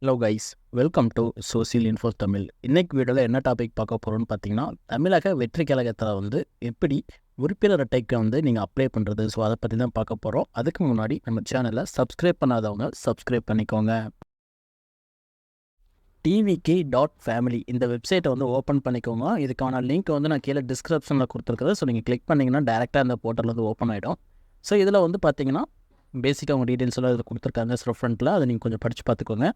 Hello guys, welcome to social info Tamil. இன்னைக்கு வீடியோவில் என்ன டாபிக் பார்க்க போகிறோம்னு பார்த்தீங்கன்னா, தமிழக வெற்றி கழகத்தில் எப்படி உறுப்பினர் அட்டைக்கு நீங்கள் அப்ளை பண்ணுறது. ஸோ அதை பற்றி தான் பார்க்க போகிறோம். அதுக்கு முன்னாடி நம்ம சேனலை சப்ஸ்கிரைப் பண்ணாதவங்க சப்ஸ்கிரைப் பண்ணிக்கோங்க. tvk.family இந்த வெப்சைட்டை ஓப்பன் பண்ணிக்கோங்க. இதுக்கான லிங்க் நான் கீழே டிஸ்கிரிப்ஷனில் கொடுத்துருக்குறது. ஸோ நீங்கள் கிளிக் பண்ணிங்கன்னா டேரெக்டாக அந்த போர்ட்டல் ஓப்பன் ஆகிடும். ஸோ இதில் பார்த்தீங்கன்னா பேசிக்காக உங்கள் டீட்டெயில்ஸ் எல்லாம் இதில் கொடுத்துருக்காங்க. ஸோ ஃப்ரண்ட்டில் அதை நீங்கள் கொஞ்சம் படித்து பார்த்துக்கோங்க.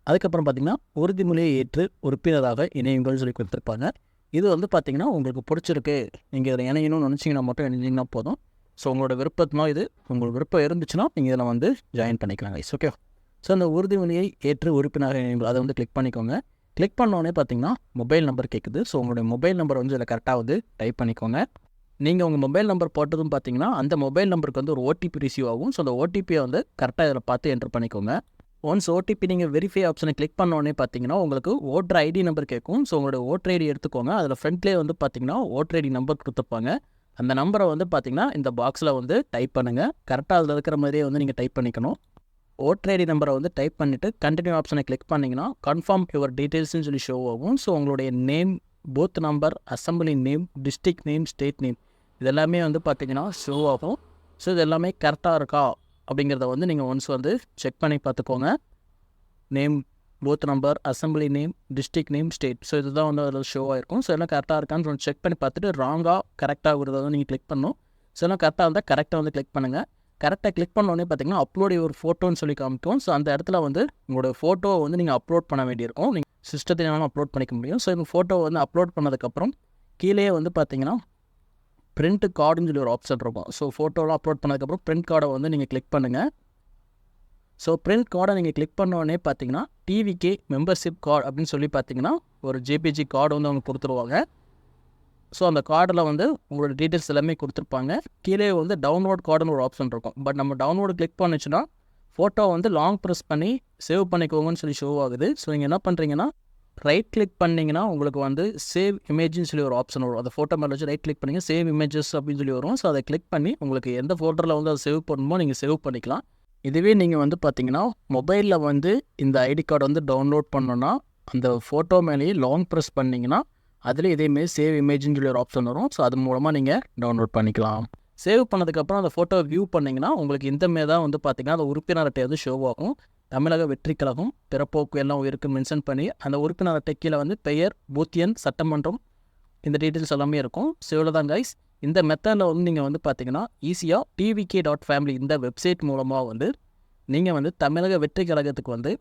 அதுக்கப்புறம் பார்த்திங்கன்னா உறுதிமொழியை ஏற்று உறுப்பினராக இணையுங்கள்னு சொல்லி கொடுத்துருப்பாங்க. இது பார்த்திங்கன்னா உங்களுக்கு பிடிச்சிருக்கு, நீங்கள் இதில் இணையணும்னு நினச்சிங்கன்னா மட்டும் இணைஞ்சிங்கன்னா போதும். ஸோ உங்களோட விருப்பத்தினா இது உங்களுக்கு விருப்பம் இருந்துச்சுன்னா நீங்கள் இதில் ஜாயின் பண்ணிக்கலாம் கைஸ். ஓகே. ஸோ அந்த உறுதிமொழியை ஏற்று உறுப்பினராக இணையுங்கள் அதை கிளிக் பண்ணிக்கோங்க. கிளிக் பண்ணோடனே பார்த்திங்கன்னா மொபைல் நம்பர் கேட்குது. ஸோ உங்களுடைய மொபைல் நம்பர் இதில் கரெக்டாக டைப் பண்ணிக்கோங்க. நீங்கள் உங்கள் மொபைல் நம்பர் போட்டதும் பார்த்திங்கன்னா அந்த மொபைல் நம்பருக்கு ஒரு ஓடிபி ரிசீவ் ஆகும். ஸோ அந்த ஓடிபியை கரெக்டாக இதில் பார்த்து என்ட்ரு பண்ணிக்கோங்க. ஒன்ஸ் ஓடிபி நீங்கள் வெரிஃபை ஆப்ஷனை கிளிக் பண்ணோடனே பார்த்தீங்கன்னா உங்களுக்கு ஓட்டர் ஐடி நம்பர் கேட்கும். ஸோ உங்களோட ஓட்டர் ஐடி எடுத்துக்கோங்க. அதில் ஃப்ரண்ட்லேயே பார்த்தீங்கன்னா ஓட்டர் ஐடி நம்பர் கொடுத்துருப்பாங்க. அந்த நம்பரை பார்த்தீங்கன்னா இந்த பாக்ஸில் டைப் பண்ணுங்கள். கரெக்டாக அதில் இருக்கிற மாதிரியே நீங்கள் டைப் பண்ணிக்கணும். ஓட்டர் ஐடி நம்பரை டைப் பண்ணிவிட்டு கண்டினியூ ஆப்ஷனை கிளிக் பண்ணிங்கன்னா கன்ஃபார்ம் யுவர் டீட்டெயில்ஸ்னு சொல்லி ஷோ ஆகும். ஸோ உங்களுடைய name, booth number, assembly name, district name, state name இதெல்லாமே பார்த்தீங்கன்னா ஷோ ஆகும். ஸோ இது எல்லாமே கரெக்டாக இருக்கா அப்படிங்கிறத நீங்கள் ஒன்ஸ் செக் பண்ணி பார்த்துக்கோங்க. Name, booth number, assembly name, district name, state. So இதுதான் அதில் ஷோ ஆகிருக்கும். ஸோ எல்லாம் கரெக்டாக இருக்கான்னு செக் பண்ணி பார்த்துட்டு ராங்காக கரெக்டாக நீங்கள் கிளிக் பண்ணணும். ஸோ எல்லாம் கரெக்டாக இருந்தால் கரெக்டாக கிளிக் பண்ணுங்கள். கரெக்டாக கிளிக் பண்ணோடனே பார்த்தீங்கன்னா அப்லோட் ஒரு ஃபோட்டோன்னு சொல்லி காமிக்கும். ஸோ அந்த இடத்துல உங்களோட ஃபோட்டோவை நீங்கள் அப்லோட் பண்ண வேண்டியிருக்கும். நீங்கள் சிஸ்டத்தில் அப்லோட் பண்ணிக்க முடியும். ஸோ இந்த ஃபோட்டோவை அப்லோட் பண்ணதுக்கப்புறம் கீழே பார்த்தீங்கன்னா பிரிண்ட் கார்டுன்னு சொல்லி ஒரு ஆப்ஷன் இருக்கும். ஸோ ஃபோட்டோலாம் அப்லோட் பண்ணதுக்கப்புறம் பிரிண்ட் கார்டை நீங்கள் கிளிக் பண்ணுங்கள். ஸோ பிரிண்ட் கார்டை நீங்கள் கிளிக் பண்ணோடனே பார்த்தீங்கன்னா டிவிகே மெம்பர்ஷிப் கார்டு அப்படின்னு சொல்லி பார்த்தீங்கன்னா ஒரு ஜேபிஜி கார்டு அவங்க கொடுத்துருவாங்க. ஸோ அந்த கார்டில் உங்களோட டீட்டெயில்ஸ் எல்லாமே கொடுத்துருப்பாங்க. கீழே டவுன்லோட் கார்டுன்னு ஒரு ஆப்ஷன் இருக்கும். பட் நம்ம டவுன்லோடு கிளிக் பண்ணிச்சுன்னா ஃபோட்டோ லாங் ப்ரெஸ் பண்ணி சேவ் பண்ணிக்கோங்கன்னு சொல்லி ஷோ ஆகுது. ஸோ நீங்கள் என்ன பண்ணுறீங்கன்னா ரைட் கிளிக் பண்ணிங்கன்னா உங்களுக்கு சேவ் இமேஜ்னு சொல்லி ஒரு ஆப்ஷன் வரும். அந்த ஃபோட்டோ மேலே வச்சு ரைட் கிளிக் பண்ணிங்க சேவ் இமேஜஸ் அப்படின்னு சொல்லி வரும். ஸோ அதை கிளிக் பண்ணி உங்களுக்கு எந்த ஃபோல்டரில் அதை சேவ் பண்ணணுமோ நீங்கள் சேவ் பண்ணிக்கலாம். இதுவே நீங்கள் பார்த்தீங்கன்னா மொபைலில் இந்த ஐடி கார்டு டவுன்லோட் பண்ணோன்னா அந்த ஃபோட்டோ மேலேயே லாங் ப்ரெஸ் பண்ணிங்கன்னா அதில் இதேமாரி சேவ் இமேஜ்னு சொல்லி ஒரு ஆப்ஷன் வரும். ஸோ அது மூலமாக நீங்கள் டவுன்லோட் பண்ணிக்கலாம். சேவ் பண்ணதுக்கப்புறம் அந்த ஃபோட்டோ வியூ பண்ணிங்கன்னா உங்களுக்கு இந்தமாரி தான் பார்த்தீங்கன்னா அந்த உறுப்பினர் அட்டை ஷோ ஆகும். தமிழக வெற்றி கழகம், பிறப்போக்கு எல்லாம் இருக்கு மென்ஷன் பண்ணி அந்த உறுப்பினர் அட்டை கீழே பெயர், பூத் எண், சட்டமன்றம் இந்த டீட்டெயில்ஸ் எல்லாமே இருக்கும். ஸோ இவ்வளோ தான் கைஸ். இந்த மெத்தடில் நீங்கள் பார்த்தீங்கன்னா ஈஸியாக tvk.family இந்த வெப்சைட் மூலமாக நீங்கள் தமிழக வெற்றி கழகத்துக்கு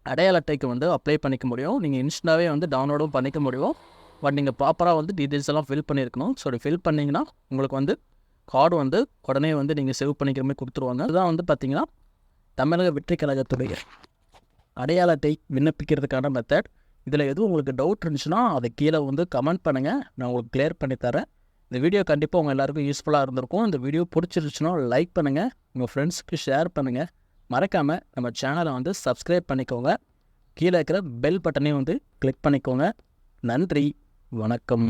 அடையாள அட்டைக்கு அப்ளை பண்ணிக்க முடியும். நீங்கள் இன்ஸ்டாவே டவுன்லோடும் பண்ணிக்க முடியும். பட் நீங்கள் ப்ராப்பராக டீட்டெயில்ஸ் எல்லாம் ஃபில் பண்ணியிருக்கணும். ஸோ ஃபில் பண்ணிங்கன்னா உங்களுக்கு கார்டு உடனே நீங்கள் சேவ் பண்ணிக்கிற மாதிரி கொடுத்துருவாங்க. அதுதான் பார்த்தீங்கன்னா தமிழக வெற்றி கழகத்துடைய அடையாள அட்டை விண்ணப்பிக்கிறதுக்கான மெத்தட். இதில் எதுவும் உங்களுக்கு டவுட் இருந்துச்சுன்னா அதை கீழே கமெண்ட் பண்ணுங்கள், நான் உங்களுக்கு கிளியர் பண்ணித்தரேன். இந்த வீடியோ கண்டிப்பாக உங்கள் எல்லாருக்கும் யூஸ்ஃபுல்லாக இருந்திருக்கும். இந்த வீடியோ பிடிச்சிருச்சுன்னா லைக் பண்ணுங்கள், உங்கள் ஃப்ரெண்ட்ஸுக்கு ஷேர் பண்ணுங்கள். மறக்காமல் நம்ம சேனலை சப்ஸ்கிரைப் பண்ணிக்கோங்க. கீழே இருக்கிற பெல் பட்டனையும் கிளிக் பண்ணிக்கோங்க. நன்றி, வணக்கம்.